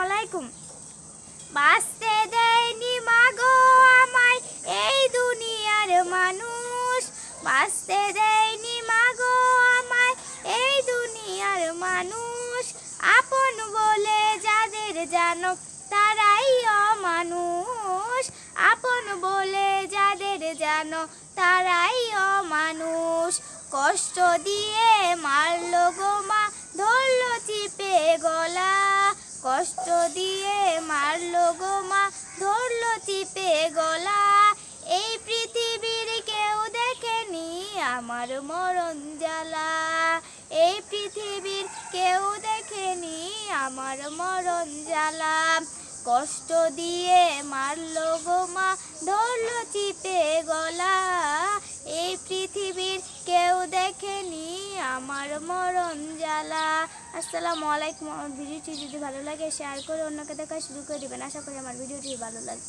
আলাইকুম। বাঁচতে দেয়নি মাগো আমায় এই দুনিয়ার মানুষ, বাঁচতে দেয়নি মাগো আমায় এই দুনিয়ার মানুষ। আপন বলে যাদের জানো তারাই অমানুষ, আপন বলে যাদের জানো তারাই অমানুষ। কষ্ট দিয়ে মারলো গো মা, ধরলো চিপে গলা, কষ্ট দিয়ে মারলো গো মা, ধরলো চিপে গলা। এই পৃথিবীর কেউ দেখেনি আমার মরণ জ্বালা, এই পৃথিবীর কেউ দেখেনি আমার মরণ জ্বালা। কষ্ট দিয়ে মারলো গো মা, ধরলো চিপে গলা, এই পৃথিবীর কেউ দেখেনি আমার মরণ জ্বালা। আসসালামু আলাইকুম। আমার ভিডিওটি যদি ভালো লাগে শেয়ার করে অন্যকে দেখা শুরু করে দেবেন। আশা করি আমার ভিডিওটি ভালো লাগে।